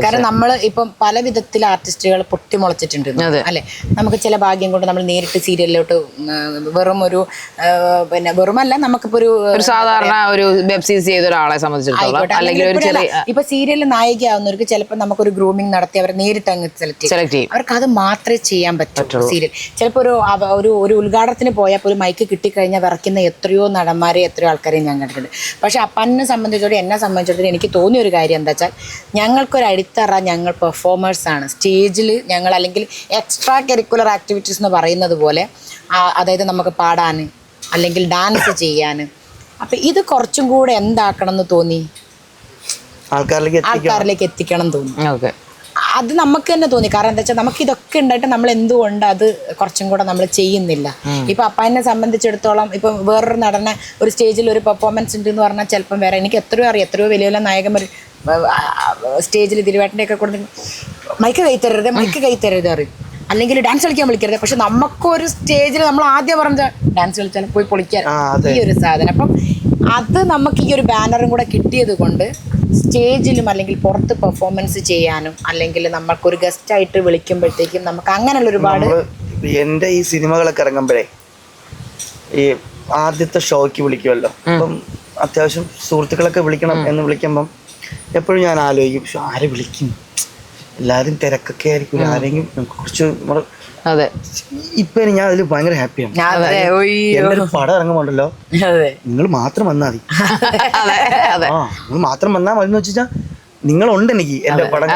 കാരണം നമ്മൾ ഇപ്പം പല വിധത്തിൽ ആർട്ടിസ്റ്റുകൾ പൊട്ടിമുളച്ചിട്ടുണ്ട് അല്ലെ. നമുക്ക് ചില ഭാഗ്യം കൊണ്ട് നമ്മൾ നേരിട്ട് സീരിയലിലോട്ട് വെറും ഒരു പിന്നെ വെറുമല്ല നമുക്കിപ്പോ ഒരു സാധാരണ ഒരു വെബ് സീരീസ് ചെയ്ത ഒരാളെ സംബന്ധിച്ചിടത്തോളം അല്ലെങ്കിൽ ഒരു ചെറിയ ഇപ്പൊ സീരിയലിൽ നായികയാവുന്നവർക്ക് ചിലപ്പോൾ നമുക്കൊരു ഗ്രൂമിങ് നടത്തി അവരെ നേരിട്ട് അങ്ങ് സെലക്ട് ചെയ്യും. അവർക്ക് അത് മാത്രമേ ചെയ്യാൻ പറ്റൂ. സീരിയൽ ചിലപ്പോൾ ഒരു ഉദ്ഘാടനത്തിന് പോയാൽ ഒരു മൈക്ക് കിട്ടിക്കഴിഞ്ഞാൽ വിറയ്ക്കുന്ന എത്രയോ നടന്മാരെ എത്രയോ ആൾക്കാരെയും ഞാൻ കണ്ടിട്ടുണ്ട്. പക്ഷെ അപ്പനെ സംബന്ധിച്ചിടത്തോളം എന്നെ സംബന്ധിച്ചിടത്തോളം എനിക്ക് തോന്നിയ ഒരു കാര്യം എന്താ വെച്ചാൽ ഞങ്ങൾക്കൊരു അടിത്തറ ഞങ്ങൾ പെർഫോമേഴ്സാണ്. സ്റ്റേജിൽ ഞങ്ങൾ അല്ലെങ്കിൽ എക്സ്ട്രാ കരിക്കുലർ ആക്ടിവിറ്റീസ് എന്ന് പറയുന്നത് പോലെ അതായത് നമുക്ക് പാടാൻ അല്ലെങ്കിൽ ഡാൻസ് ചെയ്യാൻ. അപ്പം ഇത് കുറച്ചും കൂടെ എന്താക്കണം എന്ന് തോന്നി, ആൾക്കാരിലേക്ക് എത്തിക്കണം എന്ന് തോന്നി. അത് നമുക്ക് തന്നെ തോന്നി. കാരണം എന്താ വെച്ചാൽ നമുക്ക് ഇതൊക്കെ ഉണ്ടായിട്ട് നമ്മൾ എന്തുകൊണ്ട് അത് കുറച്ചും കൂടെ നമ്മൾ ചെയ്യുന്നില്ല. ഇപ്പം അപ്പാനെ സംബന്ധിച്ചിടത്തോളം ഇപ്പം വേറൊരു നടനെ ഒരു സ്റ്റേജിൽ ഒരു പെർഫോമൻസ് ഉണ്ട് എന്ന് പറഞ്ഞാൽ ചിലപ്പം വേറെ എനിക്ക് എത്രയോ അറിയാം, എത്രയോ വലിയ വലിയ നായകന്മാർ സ്റ്റേജിൽ ദിലീപേട്ടൻ്റെ ഒക്കെ കൊടുത്ത് മൈക്ക് കൈ തരരുത് അറിയും, അല്ലെങ്കിൽ ഡാൻസ് കളിക്കാൻ വിളിക്കരുത്. പക്ഷെ നമുക്കൊരു സ്റ്റേജിൽ നമ്മൾ ആദ്യം പറഞ്ഞ ഡാൻസ് കളിച്ചാൽ പോയി പൊളിക്കാൻ ഈ ഒരു സാധനം. അപ്പം അത് നമുക്ക് ഈ ഒരു ബാനറും കൂടെ കിട്ടിയത് കൊണ്ട് സ്റ്റേജിലും അല്ലെങ്കിൽ പുറത്ത് പെർഫോമൻസ് ചെയ്യാനും അല്ലെങ്കിൽ നമ്മൾക്കൊരു ഗസ്റ്റായിട്ട് വിളിക്കുമ്പോഴത്തേക്കും നമുക്ക് അങ്ങനെയുള്ള ഒരുപാട്. എൻ്റെ ഈ സിനിമകളൊക്കെ ഇറങ്ങുമ്പോഴേ ഈ ആദ്യത്തെ ഷോയ്ക്ക് വിളിക്കുമല്ലോ, അപ്പം അത്യാവശ്യം സുഹൃത്തുക്കളൊക്കെ വിളിക്കണം എന്ന് വിളിക്കുമ്പം എപ്പോഴും ഞാൻ ആലോചിക്കും, പക്ഷെ ആരെ വിളിക്കും, എല്ലാവരും തിരക്കൊക്കെ ആയിരിക്കും, ആരെങ്കിലും നമുക്ക് കുറച്ച് അതെ. ഇപ്പൊ ഞാൻ അതിൽ ഭയങ്കര ഹാപ്പിയാണ്. എന്നൊരു പടം ഇറങ്ങുമ്പോണ്ടല്ലോ നിങ്ങൾ മാത്രം വന്നാൽ മതി, നിങ്ങൾ മാത്രം വന്നാൽ മതി എന്ന് വെച്ചാൽ നിങ്ങളുണ്ട് എനിക്ക് എന്റെ പടം.